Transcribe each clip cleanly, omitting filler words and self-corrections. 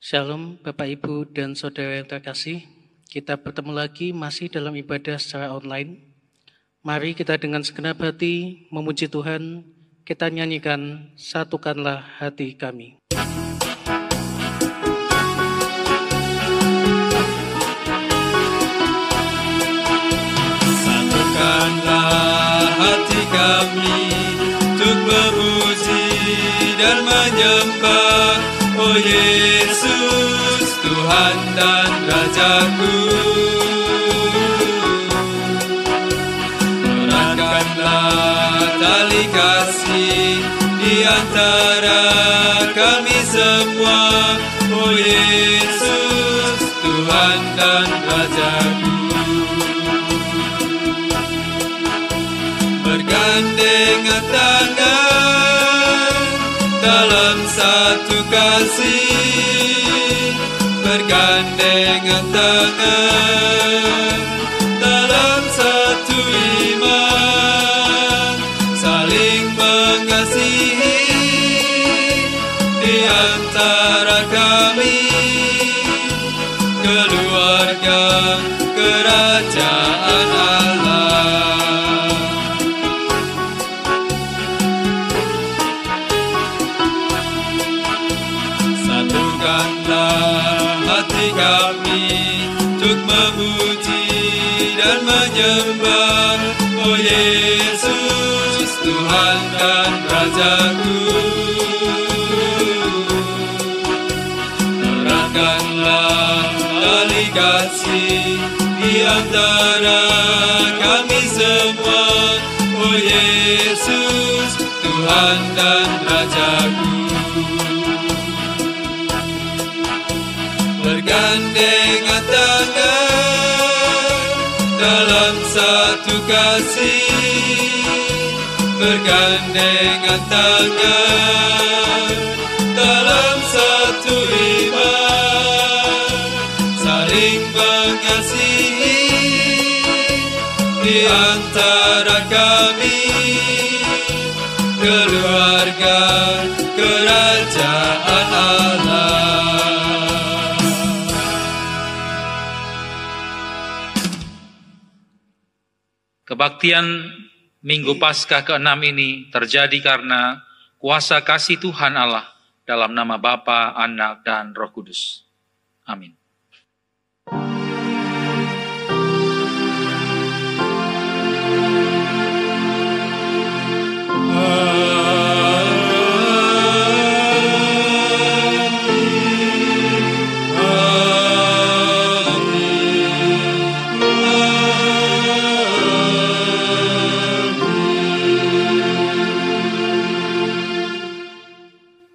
Shalom Bapak Ibu dan Saudara yang terkasih. Kita bertemu lagi masih dalam ibadah secara online. Mari kita dengan segenap hati memuji Tuhan. Kita nyanyikan Satukanlah Hati Kami. Satukanlah hati kami untuk memuji dan menyembah, oh Yesus, Tuhan dan Rajaku. Eratkanlah tali kasih di antara kami semua, oh Yesus, Tuhan dan Rajaku. Bergandengan tangan dalam satu kasih, bergandengan tangan dalam satu iman, saling mengasihi di antara kami, keluarga kerajaan Allah. Hati kami untuk memuji dan menyembah, oh Yesus, Tuhan dan Rajaku. Eratkanlah tali kasih di antara kami semua, oh Yesus, Tuhan dan Rajaku. Bergandengan tangan dalam satu kasih, bergandengan tangan dalam satu iman, saling mengasihi di antara kami, keluarga kerajaan Allah. Kebaktian Minggu Paskah ke-6 ini terjadi karena kuasa kasih Tuhan Allah dalam nama Bapa, Anak, dan Roh Kudus. Amin.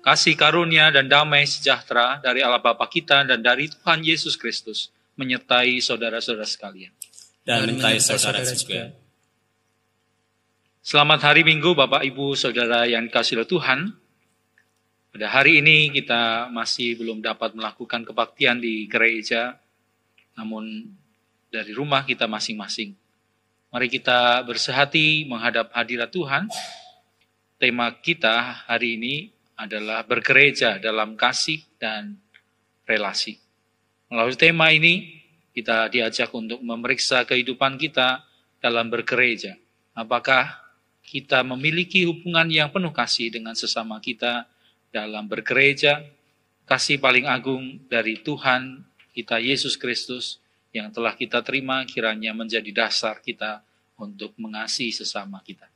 Kasih karunia dan damai sejahtera dari Allah Bapa kita dan dari Tuhan Yesus Kristus menyertai saudara-saudara sekalian. Dan menyertai saudara juga. Selamat hari Minggu Bapak Ibu Saudara yang dikasihi oleh Tuhan. Pada hari ini kita masih belum dapat melakukan kebaktian di gereja, namun dari rumah kita masing-masing. Mari kita bersehati menghadap hadirat Tuhan. Tema kita hari ini adalah bergereja dalam kasih dan relasi. Melalui tema ini, kita diajak untuk memeriksa kehidupan kita dalam bergereja. Apakah kita memiliki hubungan yang penuh kasih dengan sesama kita dalam bergereja? Kasih paling agung dari Tuhan kita Yesus Kristus yang telah kita terima kiranya menjadi dasar kita untuk mengasihi sesama kita.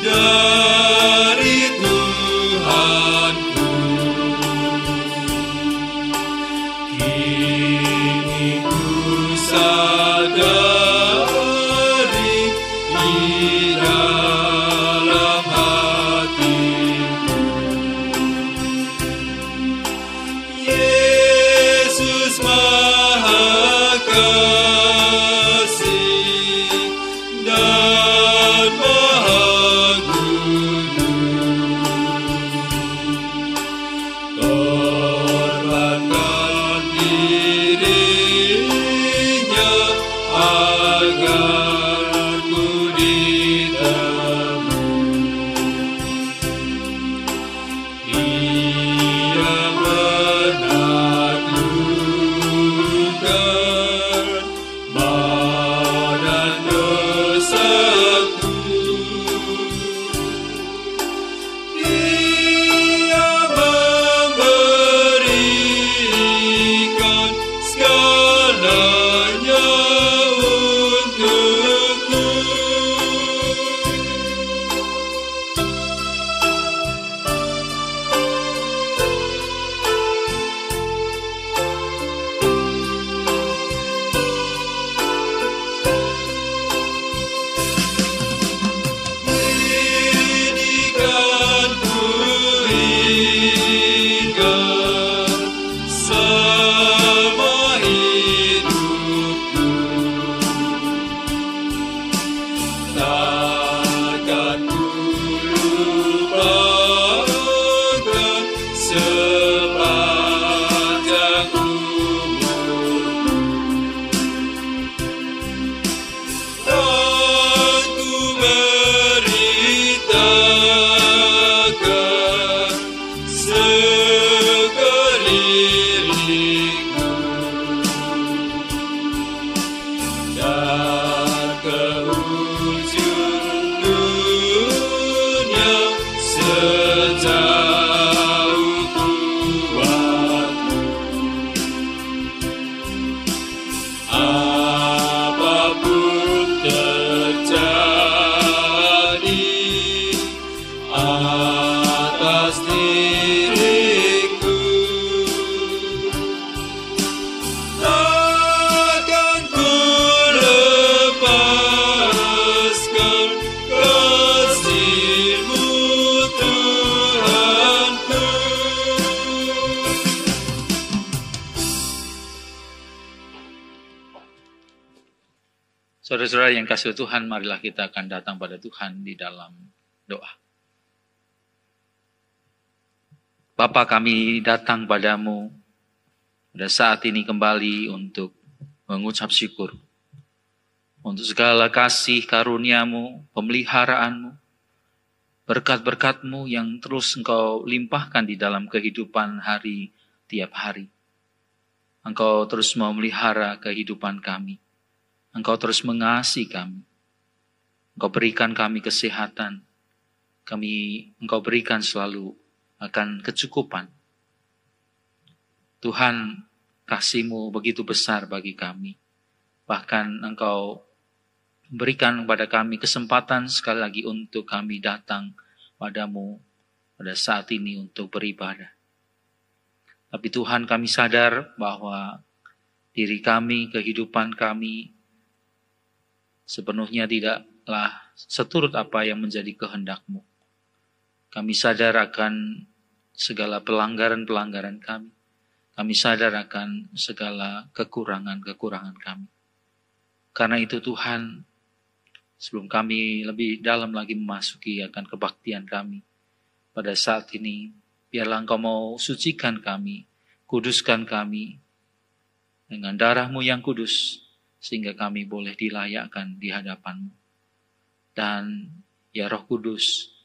Dari Tuhanku agar ku ditemu. Ia menaklukkan badan dosaku. Ia memberikan segalanya untukku. Ini kan ku ingat sama hidupku. Takkan ku lupakan sepanjang umurku. Aku beritakan sekelilingmu dan ke ujung dunia sejauh kuatmu. Apapun terjadi atas diriku, takkan ku lepaskan kasih-Mu, Tuhanku. Saudara-saudara yang kasih Tuhan, marilah kita akan datang pada Tuhan di dalam doa. Bapa, kami datang padamu pada saat ini kembali untuk mengucap syukur untuk segala kasih karunia-Mu, pemeliharaan-Mu, berkat-berkat-Mu yang terus Engkau limpahkan di dalam kehidupan hari tiap hari. Engkau terus memelihara kehidupan kami. Engkau terus mengasihi kami. Engkau berikan kami kesehatan. Engkau berikan selalu akan kecukupan. Tuhan, kasih-Mu begitu besar bagi kami. Bahkan Engkau berikan kepada kami kesempatan sekali lagi untuk kami datang padamu pada saat ini untuk beribadah. Tapi Tuhan, kami sadar bahwa diri kami, kehidupan kami, sepenuhnya tidaklah seturut apa yang menjadi kehendak-Mu. Kami sadar akan segala pelanggaran-pelanggaran kami. Kami sadar akan segala kekurangan-kekurangan kami. Karena itu Tuhan, sebelum kami lebih dalam lagi memasuki akan kebaktian kami, pada saat ini, biarlah Engkau mau sucikan kami, kuduskan kami, dengan darah-Mu yang kudus, sehingga kami boleh dilayakkan di hadapan-Mu. Dan ya Roh Kudus,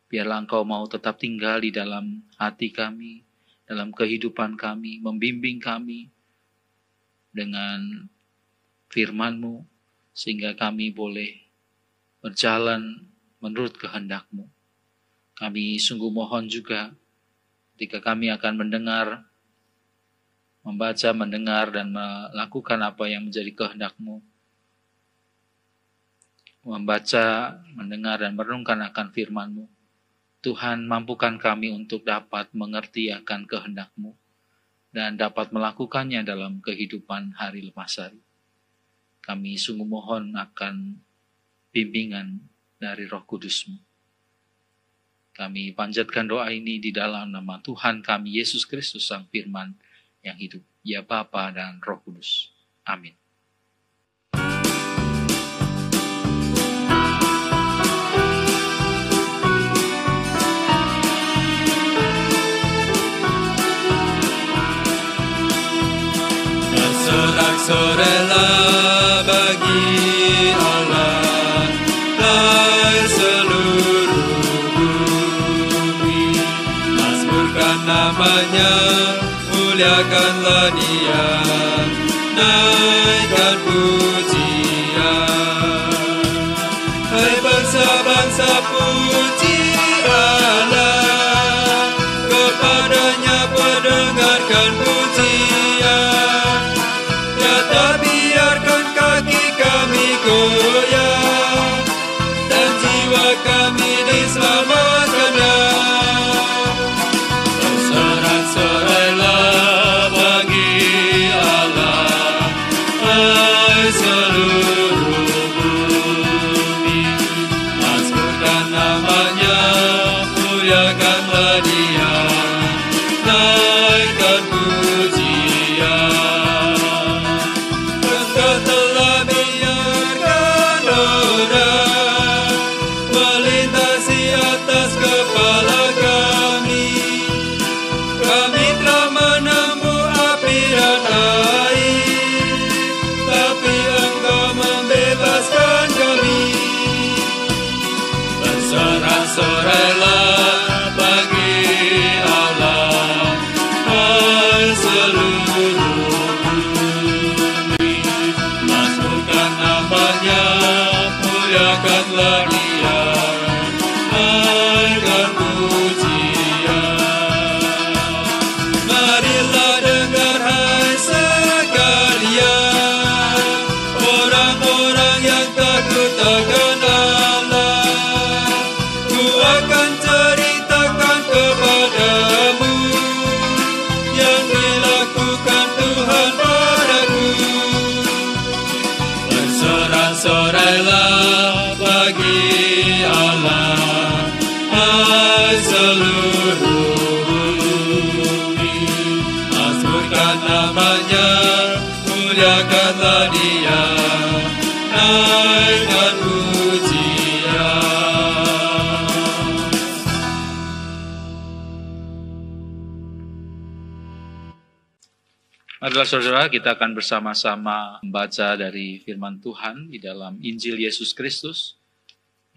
biarlah Engkau mau tetap tinggal di dalam hati kami, dalam kehidupan kami, membimbing kami dengan firman-Mu, sehingga kami boleh berjalan menurut kehendak-Mu. Kami sungguh mohon juga ketika kami akan membaca, mendengar, dan melakukan apa yang menjadi kehendak-Mu. Membaca, mendengar, dan merenungkan akan firman-Mu. Tuhan, mampukan kami untuk dapat mengerti akan kehendak-Mu dan dapat melakukannya dalam kehidupan hari lepas hari. Kami sungguh mohon akan bimbingan dari Roh Kudus-Mu. Kami panjatkan doa ini di dalam nama Tuhan kami, Yesus Kristus, Sang Firman yang hidup, ya Bapa dan Roh Kudus. Amin. Bersorak-sorailah bagi Allah, hai seluruh bumi. Mazmurkan namanya, muliakanlah Dia, naikkan pujian. Hai bangsa-bangsa, puji Allah, kepadanya pendengarkan pujian. Ya tak biarkan kaki kami goyah, dan jiwa kami diselamatkannya. Bersorak-sorailah bagi Allah, hai seluruh bumi. Mazmurkan namanya, muliakanlah Dia, naikkan pujian. Engkau telah biarkan roda melintasi atas kepala kami. Kami telah menempuh api dan air, tapi Engkau membebaskan kami. Bersorak-sorailah bagi Allah, hai seluruh bumi. Mazmurkan namanya, muliakanlah Dia, naikkan pujian. Marilah dengar hai sekalian, orang-orang yang takut akan Allah. Ku akan ceritakan kepadamu yang dilakukan Tuhan padaku. Bersorak-sorailah bagi Allah, hai seluruh bumi. Mazmurkan namanya, muliakanlah Dia, naikkan pujian. Marilah saudara, kita akan bersama-sama membaca dari firman Tuhan di dalam Injil Yesus Kristus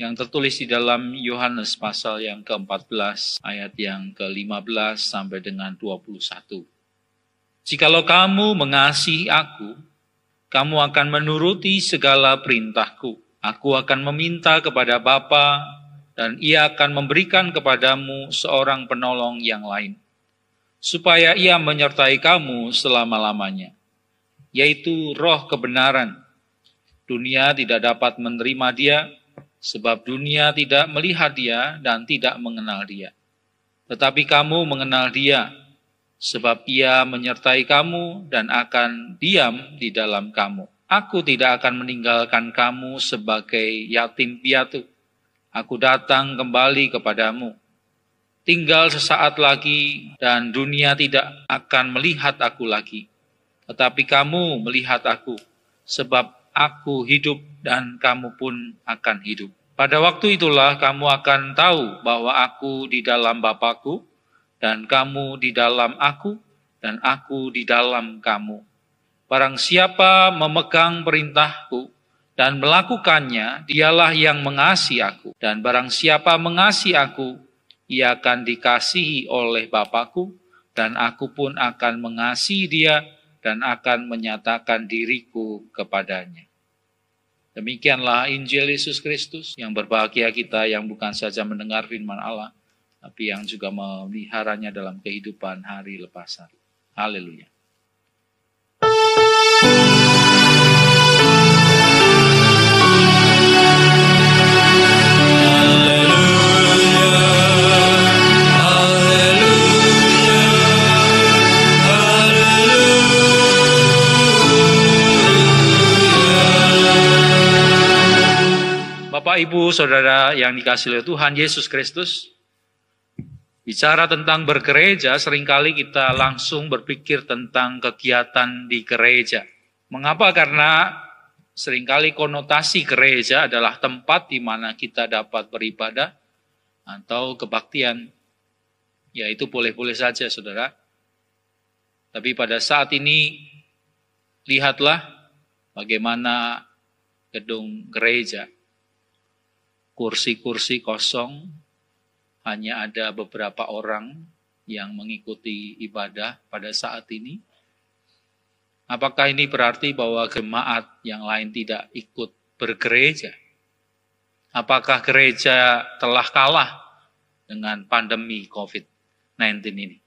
yang tertulis di dalam Yohanes pasal yang ke-14 ayat yang ke-15 sampai dengan 21. Jikalau kamu mengasihi aku, kamu akan menuruti segala perintahku. Aku akan meminta kepada Bapa, dan Ia akan memberikan kepadamu seorang penolong yang lain, supaya Ia menyertai kamu selama-lamanya, yaitu Roh kebenaran. Dunia tidak dapat menerima Dia, sebab dunia tidak melihat Dia dan tidak mengenal Dia. Tetapi kamu mengenal Dia, sebab Ia menyertai kamu dan akan diam di dalam kamu. Aku tidak akan meninggalkan kamu sebagai yatim piatu. Aku datang kembali kepadamu. Tinggal sesaat lagi dan dunia tidak akan melihat aku lagi. Tetapi kamu melihat aku, sebab aku hidup dan kamu pun akan hidup. Pada waktu itulah kamu akan tahu bahwa aku di dalam Bapa-Ku, dan kamu di dalam aku, dan aku di dalam kamu. Barang siapa memegang perintahku dan melakukannya, dialah yang mengasihi aku. Dan barang siapa mengasihi aku, ia akan dikasihi oleh Bapa-Ku, dan aku pun akan mengasihi dia dan akan menyatakan diriku kepadanya. Demikianlah Injil Yesus Kristus. Yang berbahagia kita yang bukan saja mendengar firman Allah, tapi yang juga memeliharanya dalam kehidupan hari lepas hari. Haleluya. Bapak, Ibu, Saudara yang dikasihi oleh Tuhan Yesus Kristus, bicara tentang bergereja, seringkali kita langsung berpikir tentang kegiatan di gereja. Mengapa? Karena seringkali konotasi gereja adalah tempat di mana kita dapat beribadah atau kebaktian. Ya, itu boleh-boleh saja, saudara. Tapi pada saat ini, lihatlah bagaimana gedung gereja. Kursi-kursi kosong, hanya ada beberapa orang yang mengikuti ibadah pada saat ini. Apakah ini berarti bahwa jemaat yang lain tidak ikut bergereja? Apakah gereja telah kalah dengan pandemi COVID-19 ini?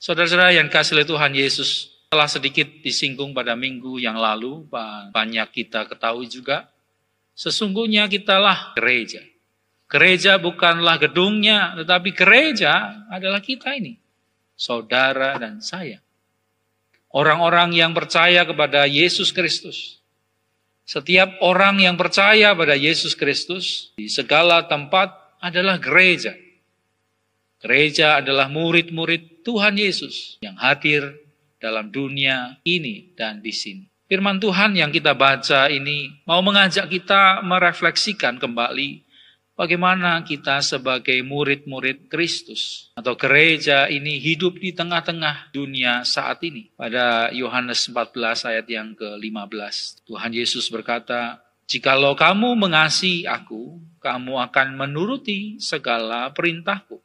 Saudara-saudara yang dikasihi oleh Tuhan Yesus, telah sedikit disinggung pada minggu yang lalu, banyak kita ketahui juga, sesungguhnya kitalah gereja. Gereja bukanlah gedungnya, tetapi gereja adalah kita ini, saudara dan saya. Orang-orang yang percaya kepada Yesus Kristus. Setiap orang yang percaya pada Yesus Kristus di segala tempat adalah gereja. Gereja adalah murid-murid Tuhan Yesus yang hadir dalam dunia ini dan di sini. Firman Tuhan yang kita baca ini mau mengajak kita merefleksikan kembali bagaimana kita sebagai murid-murid Kristus atau gereja ini hidup di tengah-tengah dunia saat ini. Pada Yohanes 14 ayat yang ke-15, Tuhan Yesus berkata, "Jikalau kamu mengasihi aku, kamu akan menuruti segala perintahku."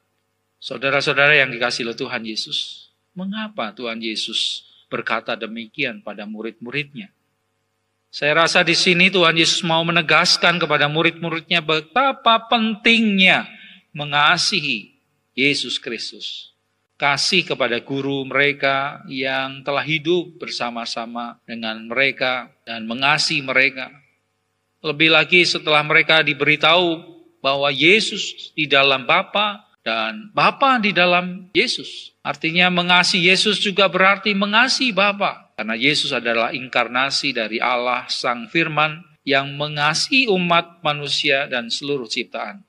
Saudara-saudara yang dikasihi oleh Tuhan Yesus, mengapa Tuhan Yesus berkata demikian pada murid-muridnya? Saya rasa di sini Tuhan Yesus mau menegaskan kepada murid-muridnya betapa pentingnya mengasihi Yesus Kristus. Kasih kepada guru mereka yang telah hidup bersama-sama dengan mereka dan mengasihi mereka. Lebih lagi setelah mereka diberitahu bahwa Yesus di dalam Bapa dan Bapa di dalam Yesus. Artinya mengasihi Yesus juga berarti mengasihi Bapa. Karena Yesus adalah inkarnasi dari Allah Sang Firman yang mengasihi umat manusia dan seluruh ciptaan.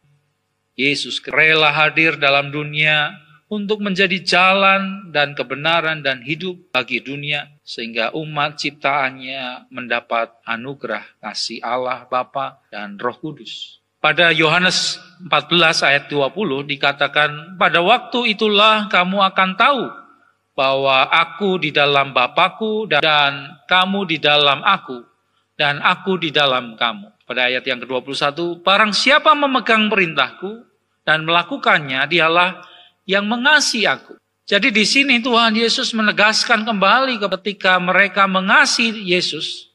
Yesus rela hadir dalam dunia untuk menjadi jalan dan kebenaran dan hidup bagi dunia. Sehingga umat ciptaannya mendapat anugerah kasih Allah Bapa dan Roh Kudus. Pada Yohanes 14 ayat 20 dikatakan, "Pada waktu itulah kamu akan tahu bahwa aku di dalam Bapa-Ku dan kamu di dalam aku dan aku di dalam kamu." Pada ayat yang ke-21, "Barang siapa memegang perintahku dan melakukannya, dialah yang mengasihi aku." Jadi di sini Tuhan Yesus menegaskan kembali ketika mereka mengasihi Yesus,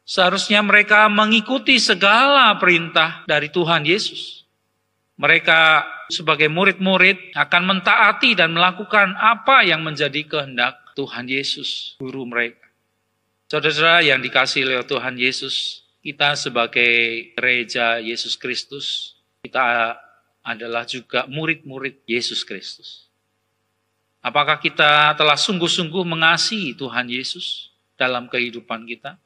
seharusnya mereka mengikuti segala perintah dari Tuhan Yesus. Mereka sebagai murid-murid akan mentaati dan melakukan apa yang menjadi kehendak Tuhan Yesus, guru mereka. Saudara-saudara yang dikasihi oleh Tuhan Yesus, kita sebagai gereja Yesus Kristus, kita adalah juga murid-murid Yesus Kristus. Apakah kita telah sungguh-sungguh mengasihi Tuhan Yesus dalam kehidupan kita?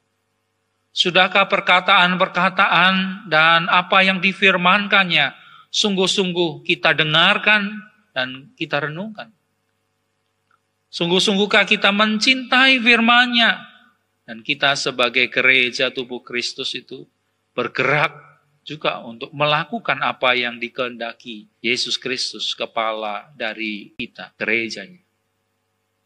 Sudahkah perkataan-perkataan dan apa yang difirmankannya sungguh-sungguh kita dengarkan dan kita renungkan? Sungguh-sungguhkah kita mencintai firman-Nya? Dan kita sebagai gereja tubuh Kristus itu bergerak juga untuk melakukan apa yang dikehendaki Yesus Kristus, kepala dari kita, gerejanya.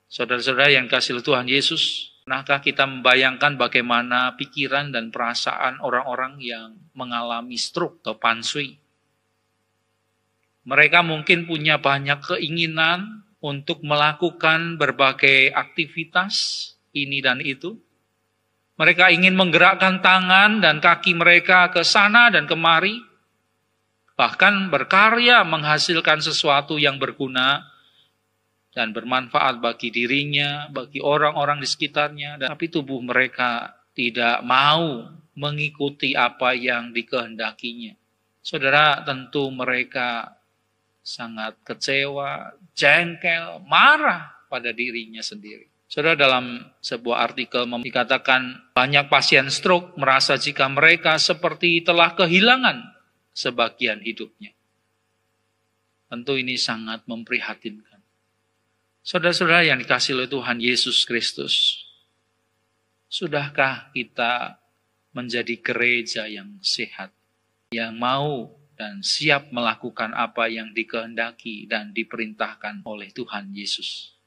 Saudara-saudara yang kasih Tuhan Yesus, pernahkah kita membayangkan bagaimana pikiran dan perasaan orang-orang yang mengalami stroke atau pansui? Mereka mungkin punya banyak keinginan untuk melakukan berbagai aktivitas ini dan itu. Mereka ingin menggerakkan tangan dan kaki mereka ke sana dan kemari. Bahkan berkarya menghasilkan sesuatu yang berguna dan bermanfaat bagi dirinya, bagi orang-orang di sekitarnya. Tapi tubuh mereka tidak mau mengikuti apa yang dikehendakinya. Saudara, tentu mereka sangat kecewa, jengkel, marah pada dirinya sendiri. Saudara, dalam sebuah artikel dikatakan banyak pasien stroke merasa jika mereka seperti telah kehilangan sebagian hidupnya. Tentu ini sangat memprihatinkan. Saudara-saudara yang dikasihi oleh Tuhan Yesus Kristus, sudahkah kita menjadi gereja yang sehat, yang mau dan siap melakukan apa yang dikehendaki dan diperintahkan oleh Tuhan Yesus?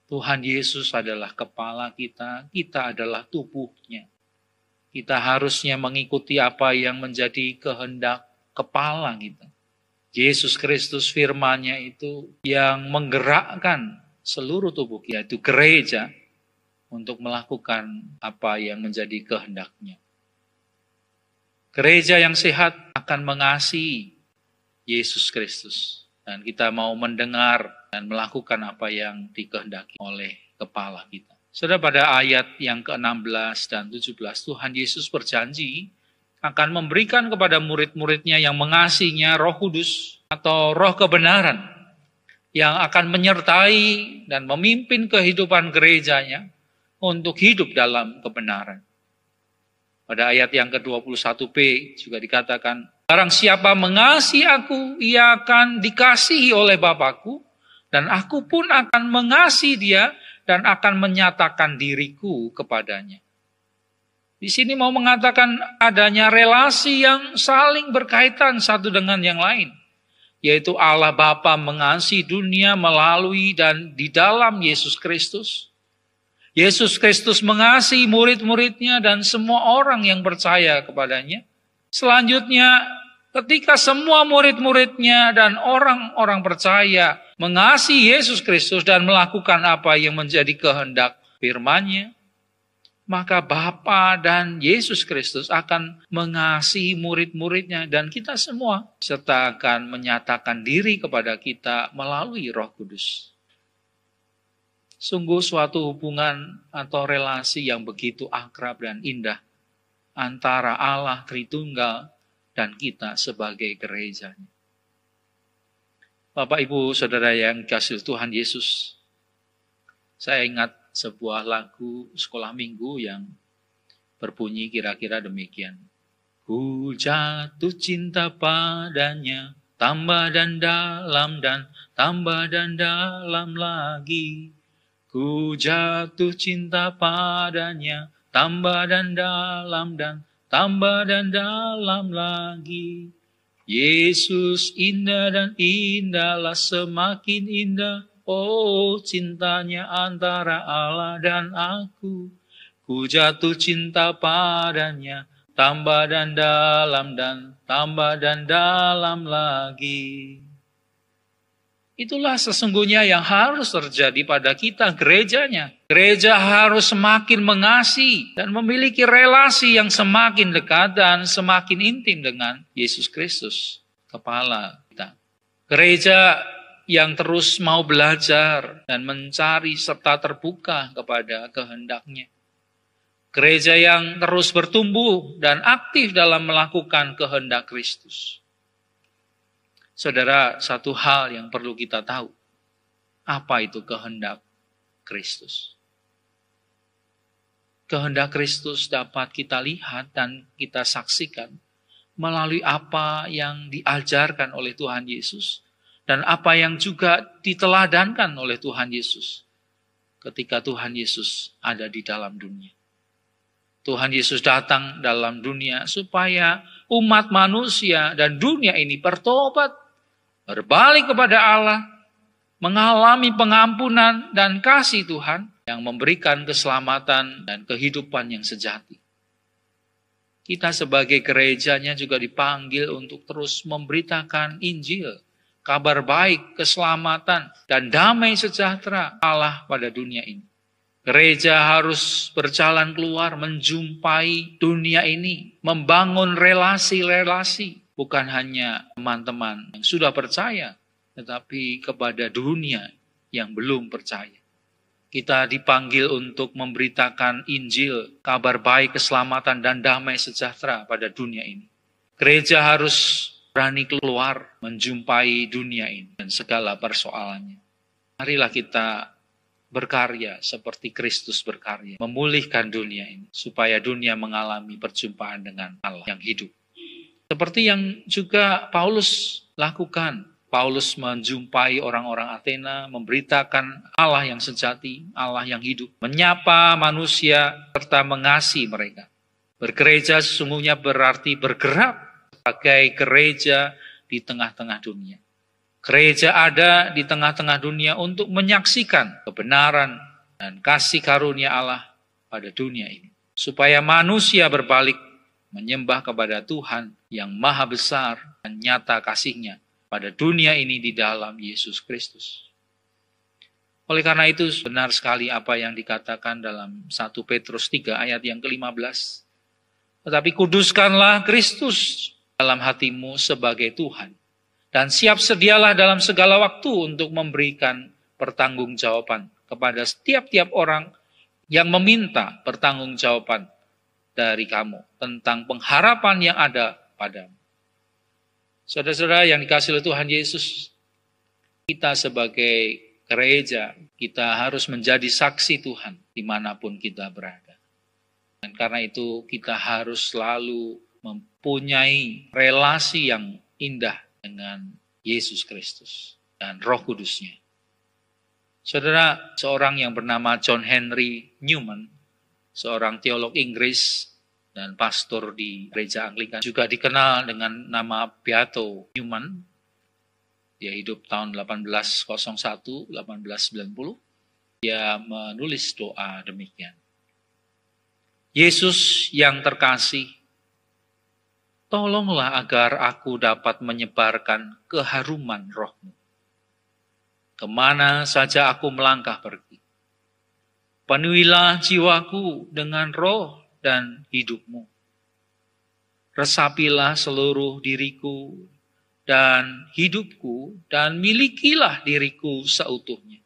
Tuhan Yesus adalah kepala kita, kita adalah tubuhnya. Kita harusnya mengikuti apa yang menjadi kehendak kepala kita. Yesus Kristus firman-Nya itu yang menggerakkan seluruh tubuh kita, yaitu gereja, untuk melakukan apa yang menjadi kehendak-Nya. Gereja yang sehat akan mengasihi Yesus Kristus. Dan kita mau mendengar dan melakukan apa yang dikehendaki oleh kepala kita. Saudara, pada ayat yang ke-16 dan 17, Tuhan Yesus berjanji akan memberikan kepada murid-muridnya yang mengasihinya Roh Kudus atau Roh kebenaran yang akan menyertai dan memimpin kehidupan gerejanya untuk hidup dalam kebenaran. Pada ayat yang ke-21b juga dikatakan, barang siapa mengasihi aku, ia akan dikasihi oleh Bapa-Ku, dan aku pun akan mengasihi dia dan akan menyatakan diriku kepadanya. Di sini mau mengatakan adanya relasi yang saling berkaitan satu dengan yang lain. Yaitu Allah Bapa mengasihi dunia melalui dan di dalam Yesus Kristus. Yesus Kristus mengasihi murid-muridnya dan semua orang yang percaya kepadanya. Selanjutnya, ketika semua murid-muridnya dan orang-orang percaya mengasihi Yesus Kristus dan melakukan apa yang menjadi kehendak firman-Nya, maka Bapa dan Yesus Kristus akan mengasihi murid-muridnya dan kita semua, serta akan menyatakan diri kepada kita melalui Roh Kudus. Sungguh suatu hubungan atau relasi yang begitu akrab dan indah antara Allah Tritunggal dan kita sebagai gerejanya. Bapak, Ibu, Saudara yang dikasihi Tuhan Yesus, saya ingat sebuah lagu sekolah minggu yang berbunyi kira-kira demikian. Ku jatuh cinta padanya, tambah dan dalam dan tambah dan dalam lagi. Ku jatuh cinta padanya, tambah dan dalam dan tambah dan dalam lagi. Yesus indah dan indahlah semakin indah. Oh, cintanya antara Allah dan aku. Ku jatuh cinta padanya, tambah dan dalam lagi. Itulah sesungguhnya yang harus terjadi pada kita, gerejanya. Gereja harus semakin mengasihi dan memiliki relasi yang semakin dekat dan semakin intim dengan Yesus Kristus, kepala kita. Gereja yang terus mau belajar dan mencari serta terbuka kepada kehendak-Nya. Gereja yang terus bertumbuh dan aktif dalam melakukan kehendak Kristus. Saudara, satu hal yang perlu kita tahu. Apa itu kehendak Kristus? Kehendak Kristus dapat kita lihat dan kita saksikan melalui apa yang diajarkan oleh Tuhan Yesus dan apa yang juga diteladankan oleh Tuhan Yesus ketika Tuhan Yesus ada di dalam dunia. Tuhan Yesus datang dalam dunia supaya umat manusia dan dunia ini bertobat, berbalik kepada Allah, mengalami pengampunan dan kasih Tuhan yang memberikan keselamatan dan kehidupan yang sejati. Kita sebagai gerejanya juga dipanggil untuk terus memberitakan Injil, kabar baik, keselamatan, dan damai sejahtera Allah pada dunia ini. Gereja harus berjalan keluar menjumpai dunia ini, membangun relasi-relasi, bukan hanya teman-teman yang sudah percaya, tetapi kepada dunia yang belum percaya. Kita dipanggil untuk memberitakan Injil, kabar baik, keselamatan, dan damai sejahtera pada dunia ini. Gereja harus berani keluar menjumpai dunia ini dan segala persoalannya. Marilah kita berkarya seperti Kristus berkarya, memulihkan dunia ini supaya dunia mengalami perjumpaan dengan Allah yang hidup. Seperti yang juga Paulus lakukan. Paulus menjumpai orang-orang Athena, memberitakan Allah yang sejati, Allah yang hidup, menyapa manusia serta mengasihi mereka. Bergereja sesungguhnya berarti bergerak sebagai gereja di tengah-tengah dunia. Gereja ada di tengah-tengah dunia untuk menyaksikan kebenaran dan kasih karunia Allah pada dunia ini. supaya manusia berbalik menyembah kepada Tuhan yang maha besar dan nyata kasih-Nya pada dunia ini di dalam Yesus Kristus. Oleh karena itu benar sekali apa yang dikatakan dalam 1 Petrus 3 ayat yang ke-15. Tetapi kuduskanlah Kristus dalam hatimu sebagai Tuhan. Dan siap sedialah dalam segala waktu untuk memberikan pertanggungjawaban kepada setiap-tiap orang yang meminta pertanggungjawaban dari kamu tentang pengharapan yang ada padamu. Saudara-saudara yang dikasihi oleh Tuhan Yesus, kita sebagai gereja, kita harus menjadi saksi Tuhan dimanapun kita berada. Dan karena itu kita harus selalu mempunyai relasi yang indah dengan Yesus Kristus dan Roh Kudus-Nya. Saudara, seorang yang bernama John Henry Newman, seorang teolog Inggris dan pastor di gereja Anglikan, juga dikenal dengan nama Beato Newman. Dia hidup tahun 1801-1890. Dia menulis doa demikian. Yesus yang terkasih, tolonglah agar aku dapat menyebarkan keharuman Roh-Mu. Kemana saja aku melangkah pergi. Penuhilah jiwaku dengan roh dan hidup-Mu. Resapilah seluruh diriku dan hidupku, dan milikilah diriku seutuhnya.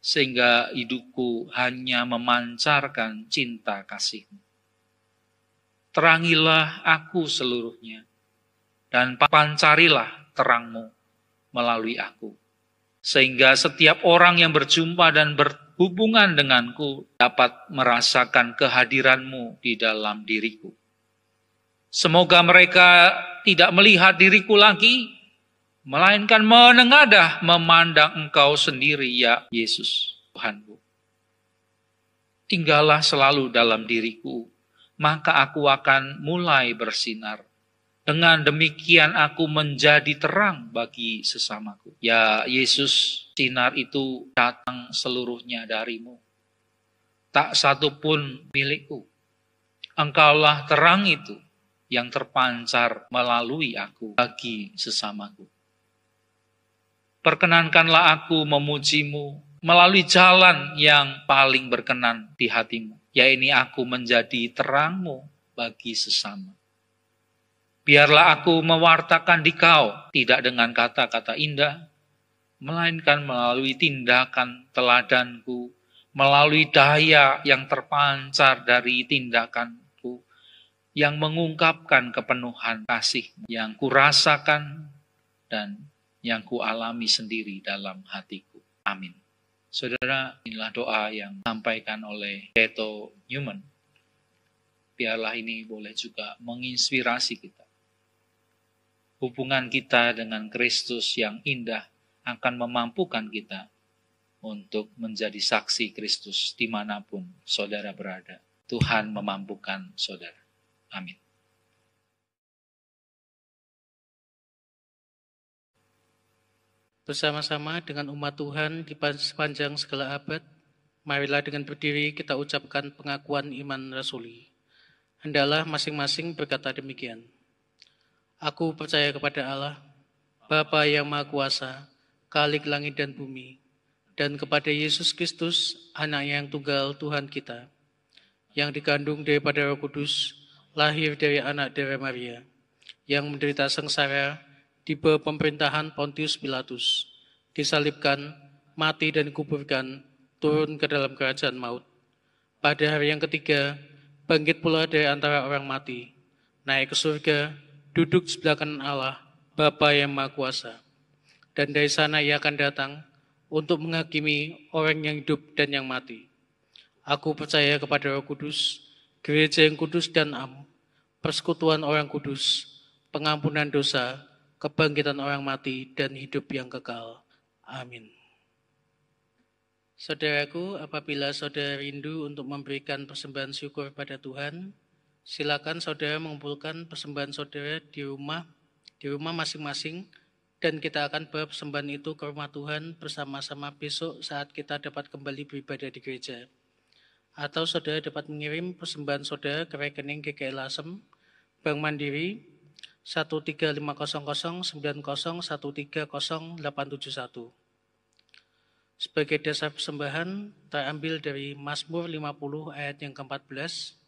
Sehingga hidupku hanya memancarkan cinta kasih-Mu. Terangilah aku seluruhnya, dan pancarilah terang-Mu melalui aku. Sehingga setiap orang yang berjumpa dan berhubungan denganku dapat merasakan kehadiran-Mu di dalam diriku. Semoga mereka tidak melihat diriku lagi, melainkan menengadah memandang Engkau sendiri, ya Yesus, Tuhanku. Tinggallah selalu dalam diriku, maka aku akan mulai bersinar. Dengan demikian aku menjadi terang bagi sesamaku. Ya Yesus, sinar itu datang seluruhnya dari-Mu. Tak satu pun milikku. Engkaulah terang itu yang terpancar melalui aku bagi sesamaku. Perkenankanlah aku memuji-Mu melalui jalan yang paling berkenan di hati-Mu, yaitu aku menjadi terang-Mu bagi sesama. Biarlah aku mewartakan Dikau, tidak dengan kata-kata indah, melainkan melalui tindakan teladanku, melalui daya yang terpancar dari tindakan yang mengungkapkan kepenuhan kasih yang kurasakan dan yang kualami sendiri dalam hatiku. Amin. Saudara, inilah doa yang disampaikan oleh Beato Newman. Biarlah ini boleh juga menginspirasi kita. Hubungan kita dengan Kristus yang indah akan memampukan kita untuk menjadi saksi Kristus dimanapun saudara berada. Tuhan memampukan saudara. Amin. Bersama-sama dengan umat Tuhan di sepanjang segala abad, marilah dengan berdiri kita ucapkan pengakuan iman rasuli. Hendaklah masing-masing berkata demikian. Aku percaya kepada Allah, Bapa yang Maha Kuasa, Khalik langit dan bumi, dan kepada Yesus Kristus, Anak-Nya yang tunggal Tuhan kita, yang dikandung daripada Roh Kudus, lahir dari anak dari Maria, yang menderita sengsara di bawah pemerintahan Pontius Pilatus, disalibkan, mati dan dikuburkan, turun ke dalam kerajaan maut. Pada hari yang ketiga, bangkit pula dari antara orang mati, naik ke surga, duduk sebelah kanan Allah, Bapa yang Maha Kuasa. Dan dari sana Ia akan datang untuk menghakimi orang yang hidup dan yang mati. Aku percaya kepada Roh Kudus, gereja yang kudus dan am, persekutuan orang kudus, pengampunan dosa, kebangkitan orang mati, dan hidup yang kekal. Amin. Saudaraku, apabila saudara rindu untuk memberikan persembahan syukur pada Tuhan, silakan saudara mengumpulkan persembahan saudara di rumah masing-masing, dan kita akan bawa persembahan itu ke rumah Tuhan bersama-sama besok saat kita dapat kembali beribadah di gereja. atau saudara dapat mengirim persembahan saudara ke rekening GKI Lasem, Bank Mandiri 1350090130871. Sebagai dasar persembahan terambil dari Mazmur 50 ayat yang ke-14.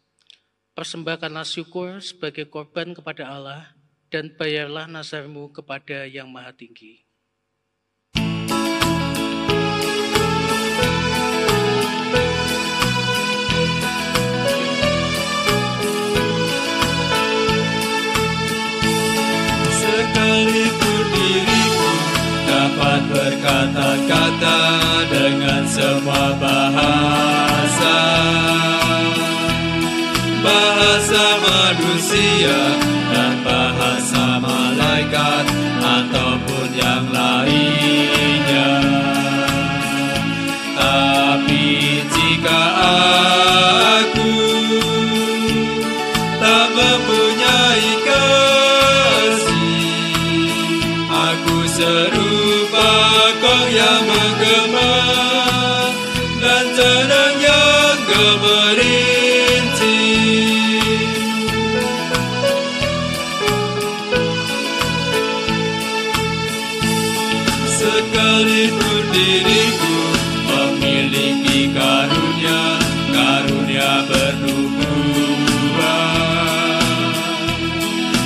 Persembahkanlah syukur sebagai korban kepada Allah dan bayarlah nazarmu kepada Yang Maha Tinggi. Sekalipun diriku dapat berkata-kata dengan semua bahasa manusia dan bahasa malaikat ataupun yang lainnya, tapi jika aku tak mempunyai kasih, aku serupa kong yang menggema dan tenang yang gemericik. Sekalipun diriku memiliki karunia bernubuat,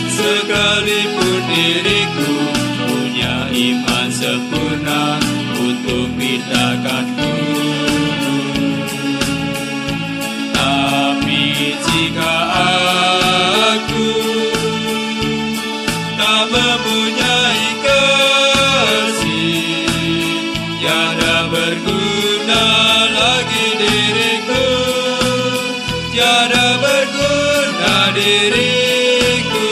sekalipun diriku punya iman sempurna untuk pindahkan gunung, tapi jika aku tak mempunyai kasih, tiada berguna lagi diriku, tiada berguna diriku.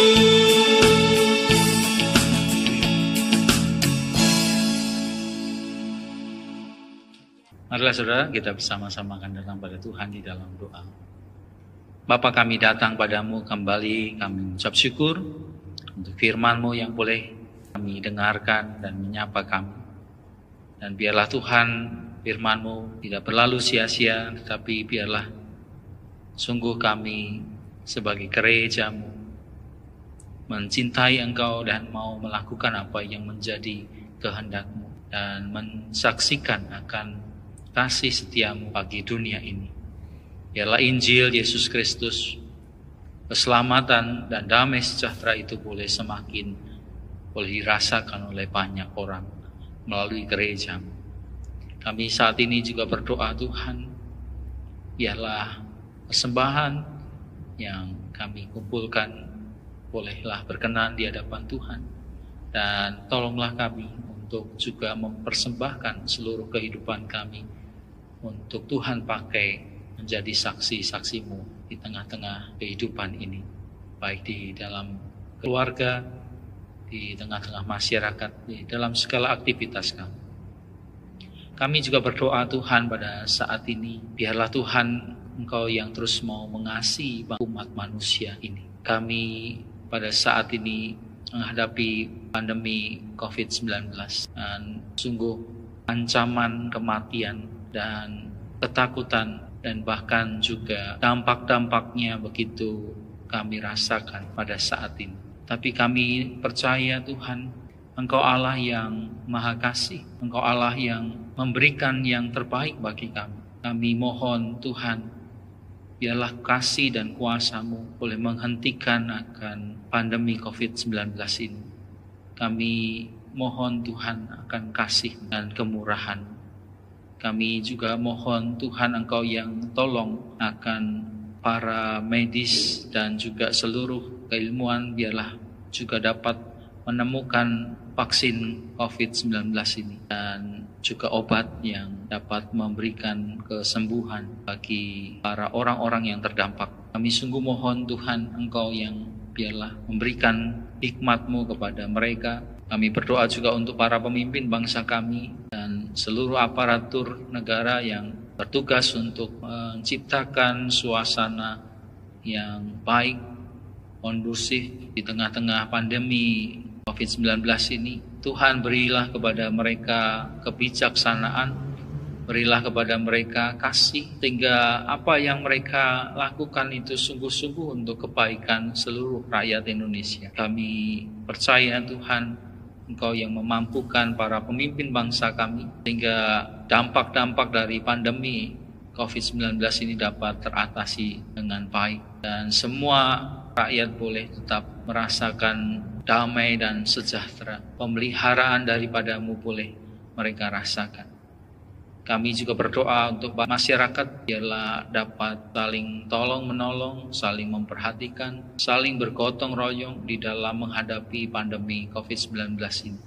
Marilah saudara, kita bersama-sama akan datang pada Tuhan di dalam doa. Bapa, kami datang padamu kembali, kami mengucap syukur untuk firman-Mu yang boleh kami dengarkan dan menyapa kami. Dan biarlah Tuhan firman-Mu tidak berlalu sia-sia, tetapi biarlah sungguh kami sebagai gereja-Mu mencintai Engkau dan mau melakukan apa yang menjadi kehendak-Mu dan mensaksikan akan kasih setia-Mu bagi dunia ini. Biarlah Injil Yesus Kristus, keselamatan dan damai sejahtera itu boleh semakin boleh dirasakan oleh banyak orang melalui gereja-Mu. Kami saat ini juga berdoa, Tuhan, biarlah persembahan yang kami kumpulkan bolehlah berkenan di hadapan Tuhan, dan tolonglah kami untuk juga mempersembahkan seluruh kehidupan kami untuk Tuhan pakai menjadi saksi-saksi-Mu di tengah-tengah kehidupan ini, baik di dalam keluarga, di tengah-tengah masyarakat, di dalam segala aktivitas kami. Kami juga berdoa, Tuhan, pada saat ini, biarlah Tuhan Engkau yang terus mau mengasihi umat manusia ini. Kami pada saat ini menghadapi pandemi COVID-19 dan sungguh ancaman kematian dan ketakutan dan bahkan juga dampak-dampaknya begitu kami rasakan pada saat ini. Tapi kami percaya, Tuhan, Engkau Allah yang Maha Kasih, Engkau Allah yang memberikan yang terbaik bagi kami. Kami mohon, Tuhan, biarlah kasih dan kuasa-Mu boleh menghentikan akan pandemi COVID-19 ini. Kami mohon, Tuhan, akan kasih dan kemurahan. Kami juga mohon, Tuhan, Engkau yang tolong akan para medis dan juga seluruh keilmuan, biarlah juga dapat menemukan vaksin COVID-19 ini dan juga obat yang dapat memberikan kesembuhan bagi para orang-orang yang terdampak. Kami sungguh mohon, Tuhan, Engkau yang biarlah memberikan hikmat-Mu kepada mereka. Kami berdoa juga untuk para pemimpin bangsa kami dan seluruh aparatur negara yang bertugas untuk menciptakan suasana yang baik, kondusif di tengah-tengah pandemi COVID-19 ini. Tuhan, berilah kepada mereka kebijaksanaan, Berilah kepada mereka kasih, sehingga apa yang mereka lakukan itu sungguh-sungguh untuk kebaikan seluruh rakyat Indonesia. Kami percaya Tuhan, Engkau yang memampukan para pemimpin bangsa kami, sehingga dampak-dampak dari pandemi COVID-19 ini dapat teratasi dengan baik. Dan semua rakyat boleh tetap merasakan damai dan sejahtera. Pemeliharaan daripadamu boleh mereka rasakan. Kami juga berdoa untuk masyarakat, biarlah dapat saling tolong-menolong, saling memperhatikan, saling bergotong royong di dalam menghadapi pandemi COVID-19 ini.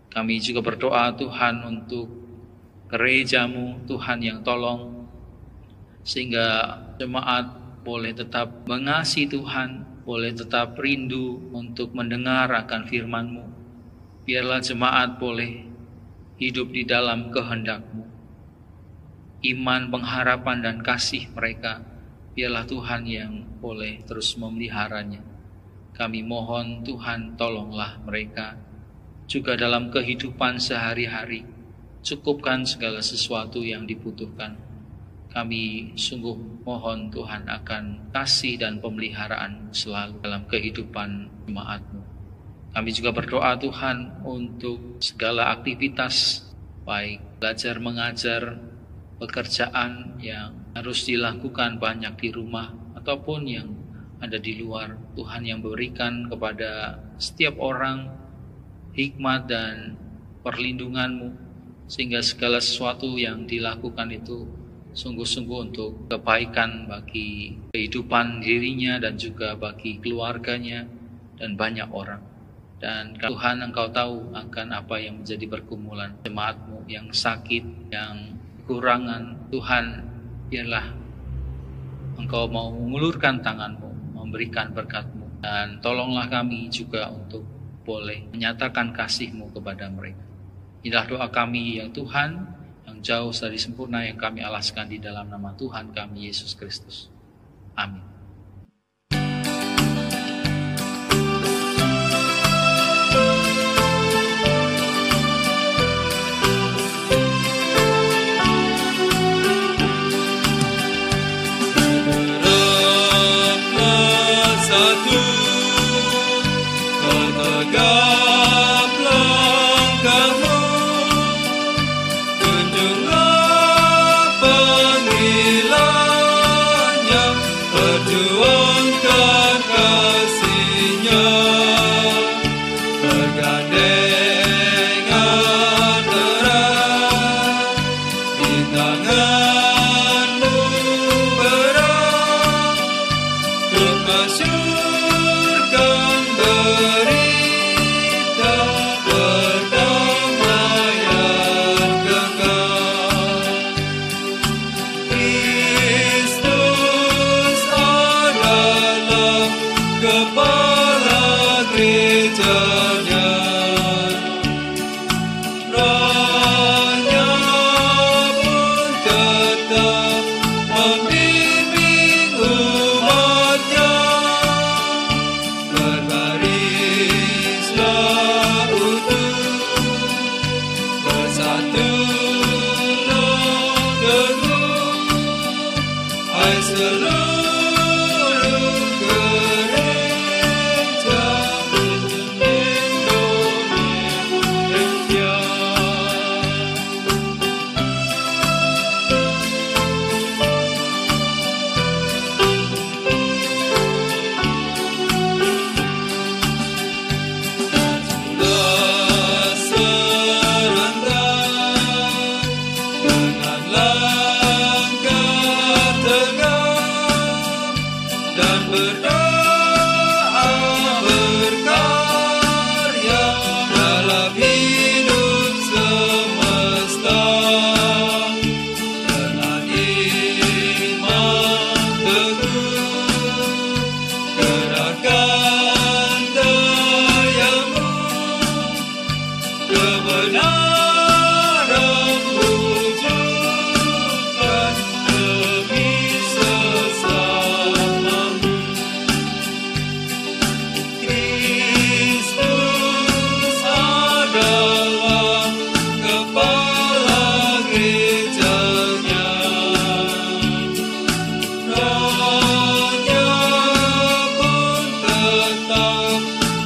Kami juga berdoa Tuhan untuk gerejamu, Tuhan yang tolong, sehingga jemaat boleh tetap mengasihi Tuhan, boleh tetap rindu untuk mendengar akan firman-Mu. Biarlah jemaat boleh hidup di dalam kehendak-Mu. Iman, pengharapan, dan kasih mereka, biarlah Tuhan yang boleh terus memeliharanya. Kami mohon Tuhan, tolonglah mereka juga dalam kehidupan sehari-hari. Cukupkan segala sesuatu yang dibutuhkan. Kami sungguh mohon Tuhan akan kasih dan pemeliharaan selalu dalam kehidupan jemaat-Mu. Kami juga berdoa Tuhan untuk segala aktivitas, baik belajar mengajar, pekerjaan yang harus dilakukan banyak di rumah ataupun yang ada di luar. Tuhan yang berikan kepada setiap orang hikmat dan perlindungan-Mu, sehingga segala sesuatu yang dilakukan itu sungguh-sungguh untuk kebaikan bagi kehidupan dirinya dan juga bagi keluarganya dan banyak orang. Dan Tuhan, Engkau tahu akan apa yang menjadi pergumulan jemaat-Mu yang sakit, yang kekurangan. Tuhan, biarlah Engkau mau mengulurkan tangan-Mu, memberikan berkat-Mu, dan tolonglah kami juga untuk boleh menyatakan kasih-Mu kepada mereka. Inilah doa kami yang Tuhan, yang jauh dari sempurna, yang kami alaskan di dalam nama Tuhan kami Yesus Kristus. Amin.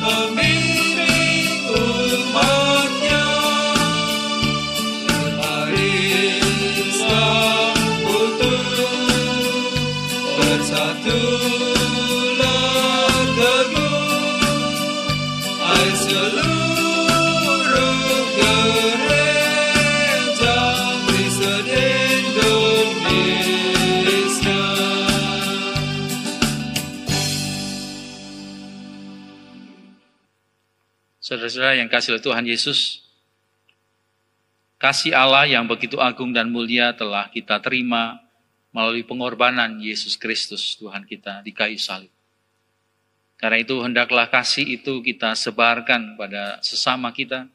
pemimpin umatnya. Barislah utuh, bersatulah teguh, hai seluruh gereja Kristen Indonesia. Saudara-saudara yang kasih oleh Tuhan Yesus, kasih Allah yang begitu agung dan mulia telah kita terima melalui pengorbanan Yesus Kristus Tuhan kita di kayu salib. Karena itu hendaklah kasih itu kita sebarkan pada sesama kita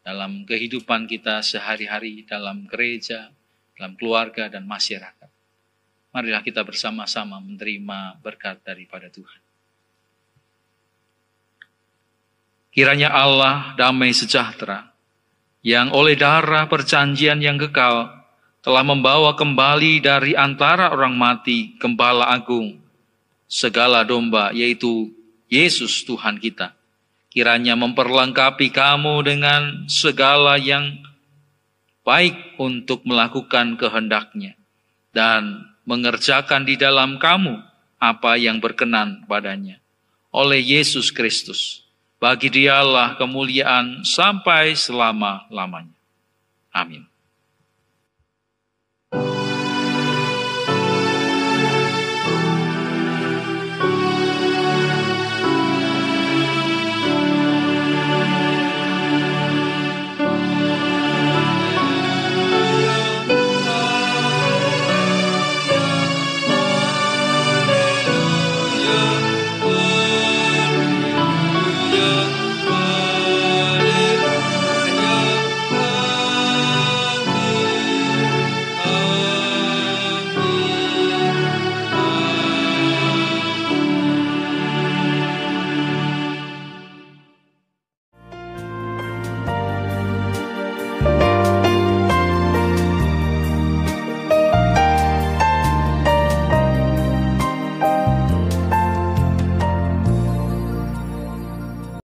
dalam kehidupan kita sehari-hari, dalam gereja, dalam keluarga dan masyarakat. Marilah kita bersama-sama menerima berkat daripada Tuhan. Kiranya Allah damai sejahtera, yang oleh darah perjanjian yang kekal telah membawa kembali dari antara orang mati Gembala Agung, segala domba, yaitu Yesus Tuhan kita. Kiranya memperlengkapi kamu dengan segala yang baik untuk melakukan kehendak-Nya dan mengerjakan di dalam kamu apa yang berkenan padanya. Oleh Yesus Kristus, bagi Dialah kemuliaan sampai selama-lamanya. Amin.